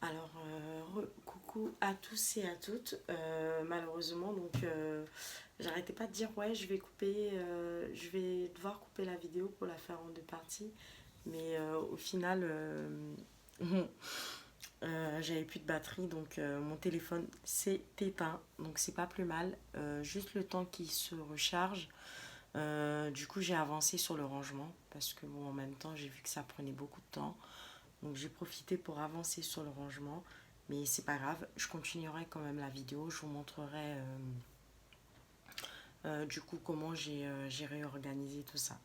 Alors, coucou à tous et à toutes. Malheureusement, donc, j'arrêtais pas de dire ouais, je vais couper, je vais devoir couper la vidéo pour la faire en deux parties. Mais au final, j'avais plus de batterie, donc mon téléphone s'est éteint. Donc c'est pas plus mal. Juste le temps qu'il se recharge. Du coup, j'ai avancé sur le rangement parce que bon, en même temps, j'ai vu que ça prenait beaucoup de temps. Donc j'ai profité pour avancer sur le rangement. Mais c'est pas grave, je continuerai quand même la vidéo. Je vous montrerai du coup comment j'ai réorganisé tout ça.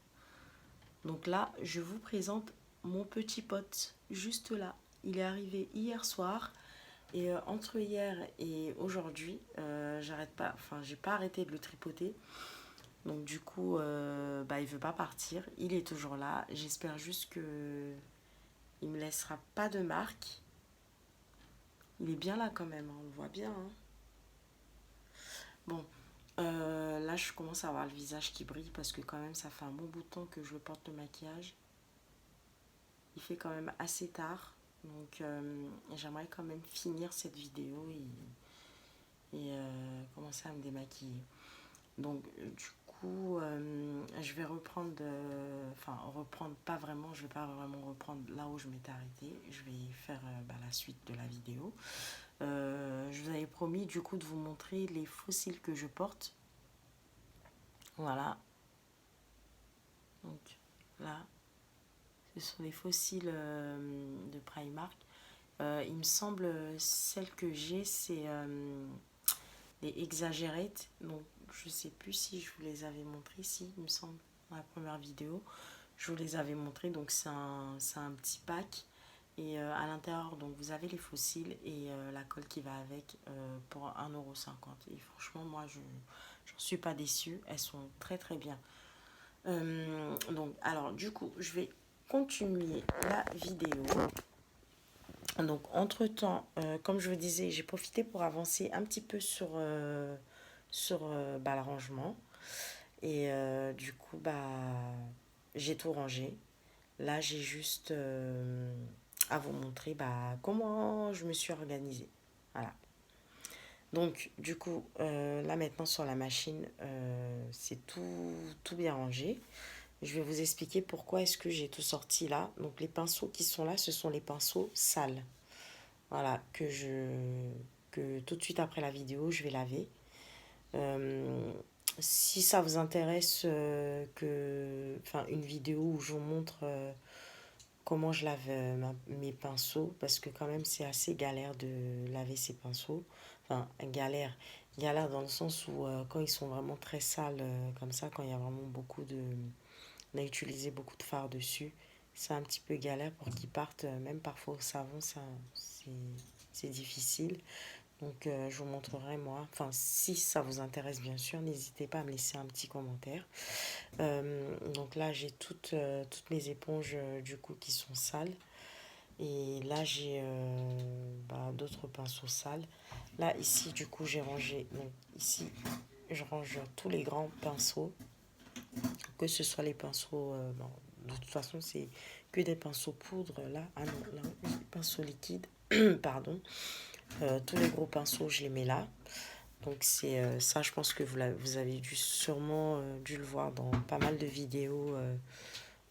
Donc là, je vous présente mon petit pote juste là. Il est arrivé hier soir. Et entre hier et aujourd'hui, j'arrête pas, enfin j'ai pas arrêté de le tripoter. Donc du coup, il veut pas partir. Il est toujours là. J'espère juste que il me laissera pas de marque. Il est bien là quand même, hein, on le voit bien, hein. Bon, là je commence à avoir le visage qui brille parce que quand même ça fait un bon bout de temps que je porte le maquillage. Il fait quand même assez tard. Donc j'aimerais quand même finir cette vidéo et commencer à me démaquiller. Donc du coup, je vais reprendre, enfin reprendre pas vraiment, je vais pas vraiment reprendre là où je m'étais arrêtée. Je vais faire la suite de la vidéo. Je vous avais promis du coup de vous montrer les fossiles que je porte. Voilà. Donc là, ce sont les fossiles de Primark. Il me semble, celle que j'ai, c'est les Exaggerate. Donc je sais plus si je vous les avais montrées. Si, il me semble, dans la première vidéo. Je vous les avais montrées. Donc c'est un petit pack. Et à l'intérieur, donc vous avez les fossiles et la colle qui va avec pour 1,50 €. Et franchement, moi, j'en suis pas déçue. Elles sont très très bien. Donc, alors, du coup, je vais continuer la vidéo. Donc, entre-temps, comme je vous disais, j'ai profité pour avancer un petit peu sur l'arrangement. Et du coup, j'ai tout rangé. Là, j'ai juste à vous montrer comment je me suis organisée. Voilà. Donc, du coup, là maintenant sur la machine, c'est tout bien rangé. Je vais vous expliquer pourquoi est-ce que j'ai tout sorti là. Donc, les pinceaux qui sont là, ce sont les pinceaux sales. Voilà, que tout de suite après la vidéo, je vais laver. Euh, Si ça vous intéresse, enfin, une vidéo où je vous montre comment je lave mes pinceaux, parce que quand même c'est assez galère de laver ces pinceaux. Enfin, galère dans le sens où quand ils sont vraiment très sales comme ça, quand il y a vraiment on a utilisé beaucoup de fard dessus, c'est un petit peu galère pour qu'ils partent, même parfois au savon, c'est difficile. Donc je vous montrerai moi, enfin si ça vous intéresse bien sûr, n'hésitez pas à me laisser un petit commentaire. Donc là j'ai toutes mes éponges du coup qui sont sales. Et là j'ai d'autres pinceaux sales. Là ici du coup j'ai rangé, donc ici je range tous les grands pinceaux, que ce soit les pinceaux, de toute façon c'est que des pinceaux poudre là, ah non, là, oui, pinceaux liquides, pardon. Tous les gros pinceaux je les mets là. Donc c'est ça, je pense que vous avez sûrement dû le voir dans pas mal de vidéos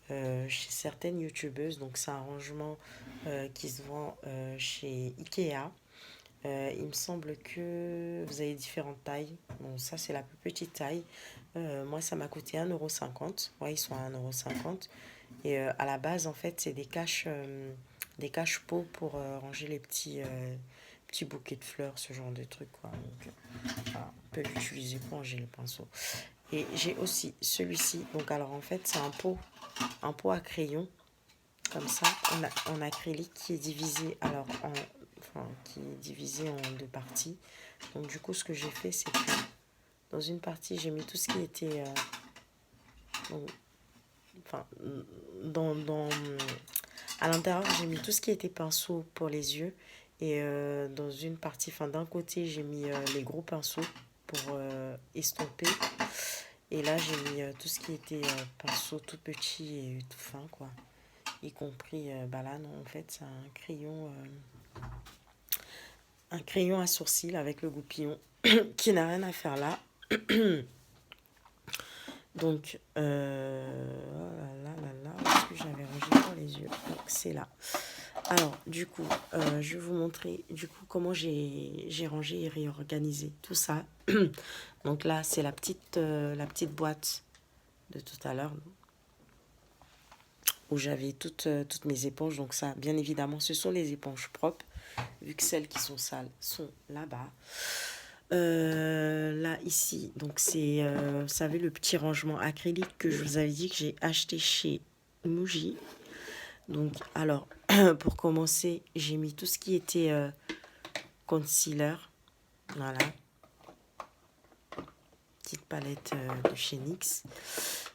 chez certaines youtubeuses. Donc c'est un rangement qui se vend chez Ikea. Il me semble que vous avez différentes tailles. Bon, ça c'est la plus petite taille. Moi ça m'a coûté 1,50 €. Ouais, ils sont à 1,50 €. Et à la base en fait c'est des cache-pots pour ranger les petits bouquets de fleurs, ce genre de trucs quoi. Donc voilà, on peut l'utiliser pour ranger les pinceaux. Et j'ai aussi celui-ci. Donc alors en fait c'est un pot à crayon comme ça en acrylique qui est divisé qui est divisé en deux parties. Donc du coup ce que j'ai fait c'est que dans une partie j'ai mis tout ce qui était donc, enfin à l'intérieur j'ai mis tout ce qui était pinceau pour les yeux et dans une partie, enfin d'un côté j'ai mis les gros pinceaux pour estomper. Et là, j'ai mis tout ce qui était pinceau tout petit et tout fin, quoi. Y compris, là, non, en fait, c'est un crayon. Un crayon à sourcils avec le goupillon qui n'a rien à faire là. Donc, oh là là là là, où est-ce que j'avais rangé pour les yeux? Donc, c'est là. Alors, du coup, je vais vous montrer du coup comment j'ai rangé et réorganisé tout ça. Donc là, c'est la petite boîte de tout à l'heure où j'avais toutes mes éponges. Donc ça, bien évidemment, ce sont les éponges propres, vu que celles qui sont sales sont là-bas. Là, ici, donc c'est, vous savez, le petit rangement acrylique que je vous avais dit que j'ai acheté chez Muji. Donc, alors, pour commencer, j'ai mis tout ce qui était concealer. Voilà. Petite palette de chez NYX.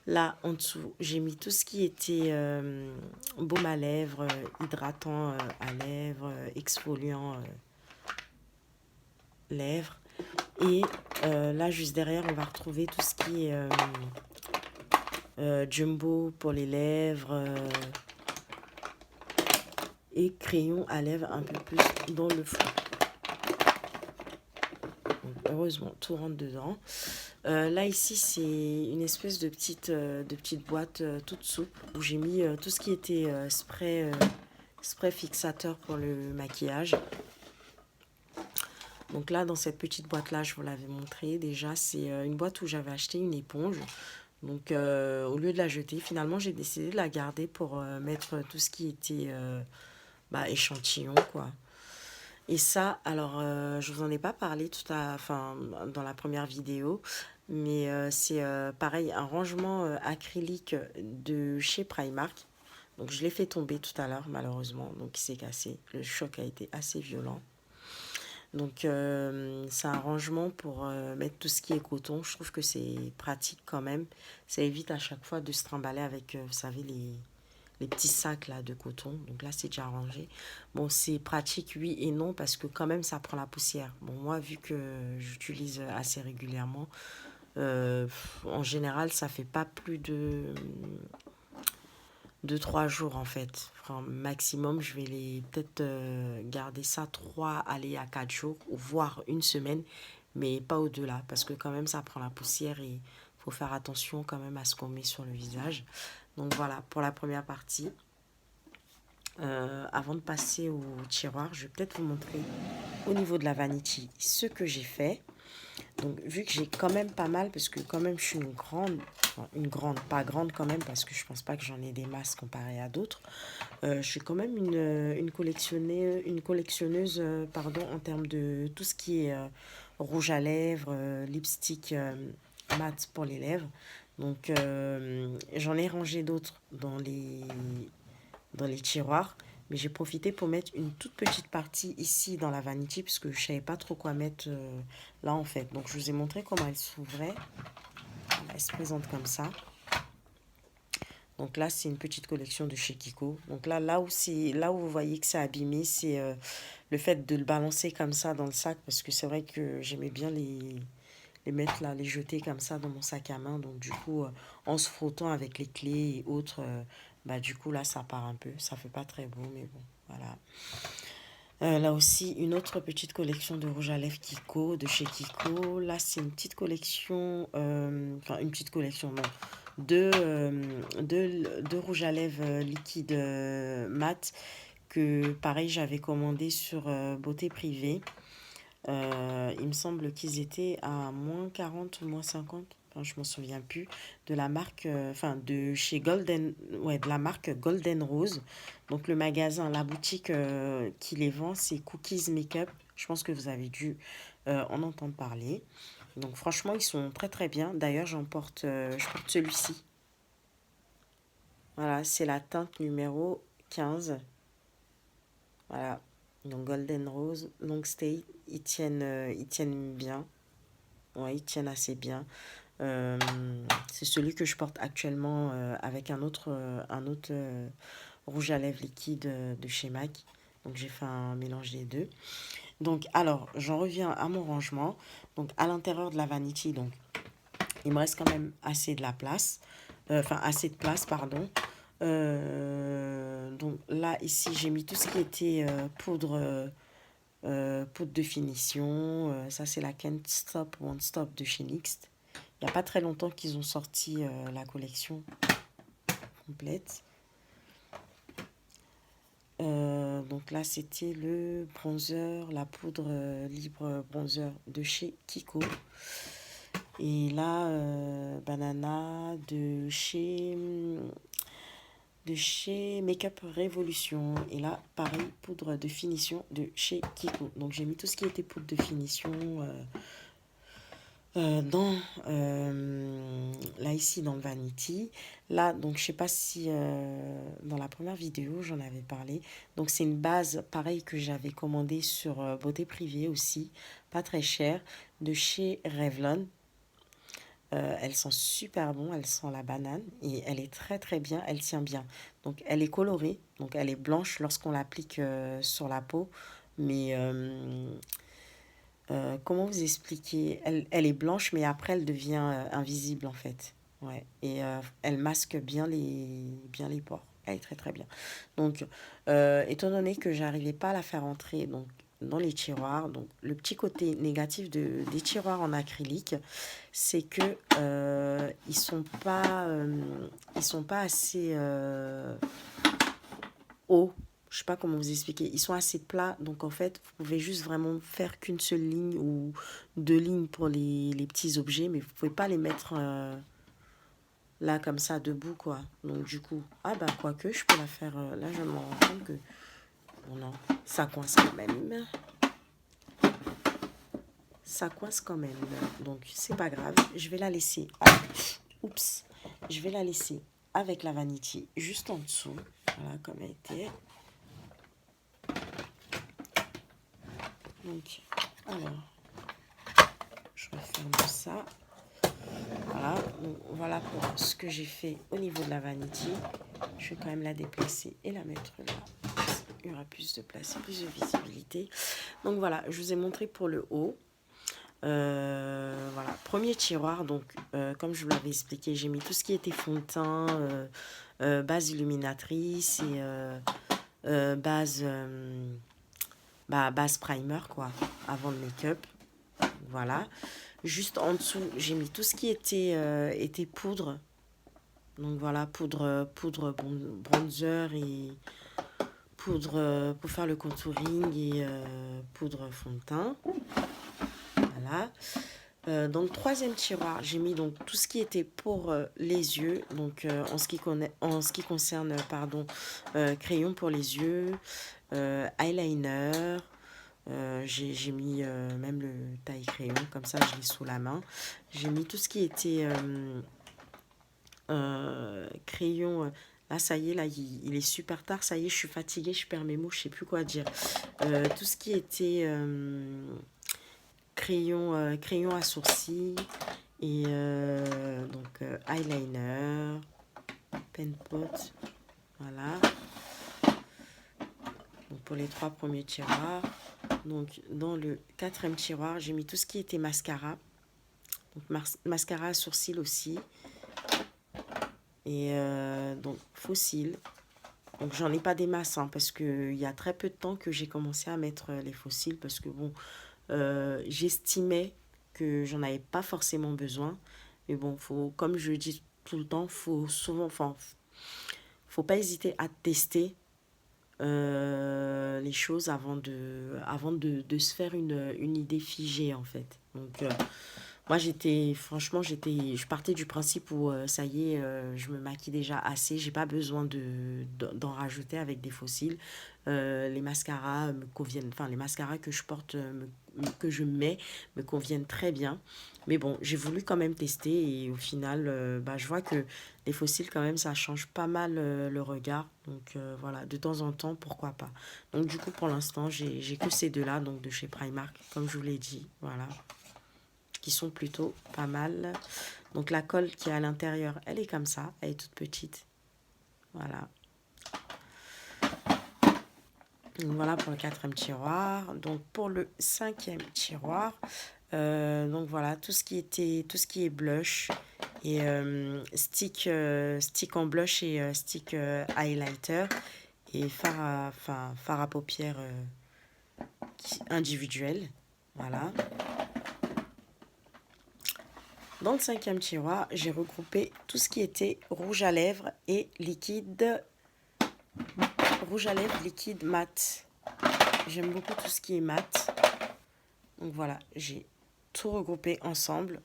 Là, en dessous, j'ai mis tout ce qui était baume à lèvres, hydratant à lèvres, exfoliant lèvres. Et là, juste derrière, on va retrouver tout ce qui est jumbo pour les lèvres et crayon à lèvres un peu plus dans le fond. Donc, heureusement, tout rentre dedans. Là, ici, c'est une espèce de petite boîte toute souple où j'ai mis tout ce qui était spray fixateur pour le maquillage. Donc là, dans cette petite boîte-là, je vous l'avais montré déjà, c'est une boîte où j'avais acheté une éponge. Donc, au lieu de la jeter, finalement, j'ai décidé de la garder pour mettre tout ce qui était échantillon, quoi. Et ça, alors, je vous en ai pas parlé enfin, dans la première vidéo, mais c'est pareil, un rangement acrylique de chez Primark. Donc, je l'ai fait tomber tout à l'heure, malheureusement. Donc, il s'est cassé. Le choc a été assez violent. Donc, c'est un rangement pour mettre tout ce qui est coton. Je trouve que c'est pratique quand même. Ça évite à chaque fois de se trimballer avec, vous savez, les petits sacs là de coton. Donc là, c'est déjà rangé. Bon, c'est pratique, oui et non, parce que quand même, ça prend la poussière. Bon, moi, vu que j'utilise assez régulièrement, en général, ça fait pas plus de 3 jours en fait. Enfin, maximum, je vais les peut-être garder ça 3, aller à 4 jours, ou voire une semaine, mais pas au-delà, parce que quand même, ça prend la poussière et il faut faire attention quand même à ce qu'on met sur le visage. Donc voilà, pour la première partie. Avant de passer au tiroir, je vais peut-être vous montrer au niveau de la vanity ce que j'ai fait. Donc vu que j'ai quand même pas mal, parce que quand même je suis pas grande quand même, parce que je pense pas que j'en ai des masses comparé à d'autres. Je suis quand même une collectionneuse pardon, en termes de tout ce qui est rouge à lèvres, lipstick mat pour les lèvres. Donc j'en ai rangé d'autres dans les tiroirs. Mais j'ai profité pour mettre une toute petite partie ici dans la vanity parce que je savais pas trop quoi mettre là en fait. Donc je vous ai montré comment elle s'ouvrait. Elle se présente comme ça. Donc là c'est une petite collection de chez Kiko. Donc là où vous voyez que c'est abîmé, c'est le fait de le balancer comme ça dans le sac parce que c'est vrai que j'aimais bien les mettre là, les jeter comme ça dans mon sac à main. Donc du coup, en se frottant avec les clés et autres, du coup là ça part un peu. Ça fait pas très beau, mais bon, voilà. Là aussi, une autre petite collection de rouge à lèvres Kiko, de chez Kiko. Là, c'est une petite collection, enfin une petite collection, non. Deux rouges à lèvres liquide mat que pareil j'avais commandé sur Beauté Privée. Il me semble qu'ils étaient à moins 40 ou moins 50, enfin, je m'en souviens plus, de la marque, enfin de chez Golden, ouais, de la marque Golden Rose. Donc le magasin, la boutique qui les vend, c'est Cookies Makeup. Je pense que vous avez dû en entendre parler. Donc franchement, ils sont très très bien. D'ailleurs, je porte celui-ci. Voilà, c'est la teinte numéro 15. Voilà. Donc Golden Rose, Long Stay, ils tiennent bien. Ouais, ils tiennent assez bien. Euh, c'est celui que je porte actuellement avec un autre rouge à lèvres liquide de chez MAC. Donc j'ai fait un mélange des deux. Donc alors, j'en reviens à mon rangement. Donc à l'intérieur de la vanity, donc il me reste quand même assez de la place. Enfin, assez de place, pardon. Donc là, ici, j'ai mis tout ce qui était poudre de finition. Ça, c'est la Can't Stop, Won't Stop de chez NYX. Il n'y a pas très longtemps qu'ils ont sorti la collection complète. Donc là, c'était le bronzer, la poudre libre bronzer de chez Kiko. Et là, Banana de chez Makeup Revolution. Et là, pareil, poudre de finition de chez Kiko. Donc j'ai mis tout ce qui était poudre de finition dans là ici dans le Vanity. Là, donc je sais pas si dans la première vidéo j'en avais parlé. Donc c'est une base pareil que j'avais commandée sur Beauté Privée aussi, pas très cher, de chez Revlon. Elle sent super bon, elle sent la banane et elle est très très bien, elle tient bien. Donc elle est colorée, donc elle est blanche lorsqu'on l'applique sur la peau, mais comment vous expliquer? Elle est blanche, mais après elle devient invisible en fait. Ouais. Et elle masque bien les pores. Elle est très très bien. Donc, étant donné que j'arrivais pas à la faire entrer donc, dans les tiroirs, donc le petit côté négatif des tiroirs en acrylique, c'est que ils sont pas assez hauts. Je sais pas comment vous expliquer. Ils sont assez plats, donc en fait, vous pouvez juste vraiment faire qu'une seule ligne ou deux lignes pour les petits objets, mais vous pouvez pas les mettre là comme ça debout quoi. Donc du coup, ah bah quoique, je peux la faire. Là, je me rends compte que bon, non, ça coince quand même. Ça coince quand même. Donc c'est pas grave. Je vais la laisser. Oups. Je vais la laisser avec la vanity juste en dessous. Voilà comme elle était. Donc, alors, je referme ça. Voilà, donc voilà pour ce que j'ai fait au niveau de la vanity. Je vais quand même la déplacer et la mettre là. Il y aura plus de place et plus de visibilité. Donc voilà, je vous ai montré pour le haut. Voilà, premier tiroir. Donc, comme je vous l'avais expliqué, j'ai mis tout ce qui était fond de teint, base illuminatrice et base primer, quoi, avant le make-up. Voilà. Juste en dessous, j'ai mis tout ce qui était poudre. Donc voilà, poudre bronzer et poudre pour faire le contouring et poudre fond de teint. Voilà. Dans le troisième tiroir, j'ai mis donc tout ce qui était pour les yeux. Donc en ce qui concerne crayon pour les yeux, eyeliner. J'ai mis même le taille crayon, comme ça je l'ai sous la main. J'ai mis tout ce qui était crayon. Là, ça y est, là, il est super tard. Ça y est, je suis fatiguée, je perds mes mots, je sais plus quoi dire. Tout ce qui était crayon à sourcils et eyeliner, pen pot. Voilà. Donc, pour les trois premiers tiroirs. Donc, dans le quatrième tiroir, j'ai mis tout ce qui était mascara. Donc, mascara à sourcils aussi. Et donc, faux cils. Donc, j'en ai pas des masses, hein, parce qu'il y a très peu de temps que j'ai commencé à mettre les faux cils. Parce que, bon, j'estimais que j'en avais pas forcément besoin. Mais bon, comme je le dis tout le temps, faut pas hésiter à tester les choses avant de se faire une idée figée en fait. Donc moi je partais du principe où ça y est, je me maquille déjà assez, j'ai pas besoin d'en rajouter avec des fossiles. Les mascaras me conviennent, enfin les mascaras que je porte, que je mets me conviennent très bien. Mais bon, j'ai voulu quand même tester et au final, je vois que les fossiles quand même, ça change pas mal le regard. Donc voilà, de temps en temps, pourquoi pas. Donc du coup, pour l'instant, j'ai que ces deux-là, donc de chez Primark, comme je vous l'ai dit, voilà, qui sont plutôt pas mal. Donc la colle qui est à l'intérieur, elle est comme ça, elle est toute petite. Voilà. Donc voilà pour le quatrième tiroir. Donc pour le cinquième tiroir, donc voilà tout ce qui est blush Et stick en blush et stick highlighter. Et fard à paupières individuel. Voilà. Dans le cinquième tiroir, j'ai regroupé tout ce qui était rouge à lèvres et rouge à lèvres liquide mat. J'aime beaucoup tout ce qui est mat. Donc voilà, j'ai tout regroupé ensemble.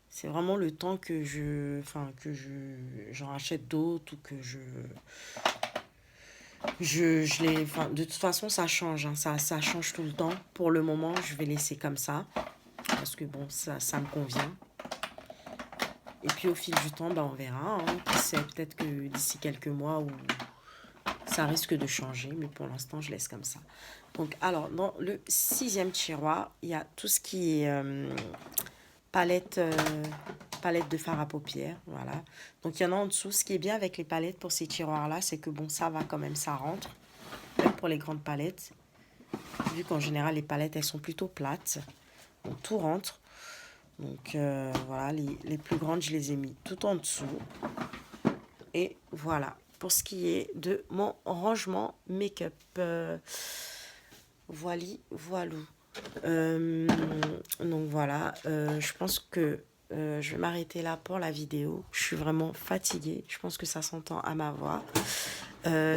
C'est vraiment le temps que j'en rachète d'autres ou que je les, enfin, de toute façon, ça change, hein, ça change tout le temps. Pour le moment, je vais laisser comme ça parce que bon, ça me convient. Et puis au fil du temps, bah, on verra, hein. Qui sait, peut-être que d'ici quelques mois, ou ça risque de changer, mais pour l'instant, je laisse comme ça. Donc, alors, dans le sixième tiroir, il y a tout ce qui est palette, palette de fard à paupières, voilà. Donc, il y en a en dessous. Ce qui est bien avec les palettes pour ces tiroirs-là, c'est que bon, ça va quand même, ça rentre. Même pour les grandes palettes, vu qu'en général, les palettes, elles sont plutôt plates. Donc, tout rentre. Donc, voilà, les plus grandes, je les ai mis tout en dessous. Et voilà, pour ce qui est de mon rangement make-up. Voilou. Donc voilà, je pense que je vais m'arrêter là pour la vidéo. Je suis vraiment fatiguée. Je pense que ça s'entend à ma voix.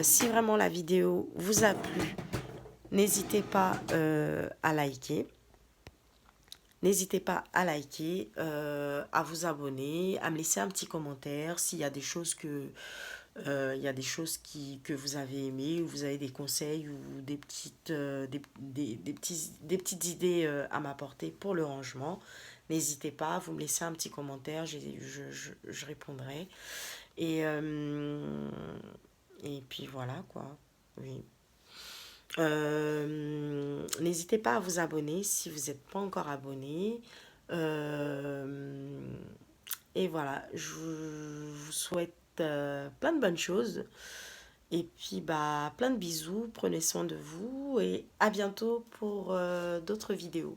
Si vraiment la vidéo vous a plu, n'hésitez pas à liker. N'hésitez pas à liker, à vous abonner, à me laisser un petit commentaire s'il y a des choses il y a des choses que vous avez aimées, ou vous avez des conseils ou des des petites idées à m'apporter pour le rangement. N'hésitez pas, vous me laissez un petit commentaire, je répondrai. Et, et puis voilà quoi. Oui. N'hésitez pas à vous abonner si vous n'êtes pas encore abonné. Euh, et voilà, je vous souhaite plein de bonnes choses. Et puis, bah, plein de bisous. Prenez soin de vous et à bientôt pour d'autres vidéos.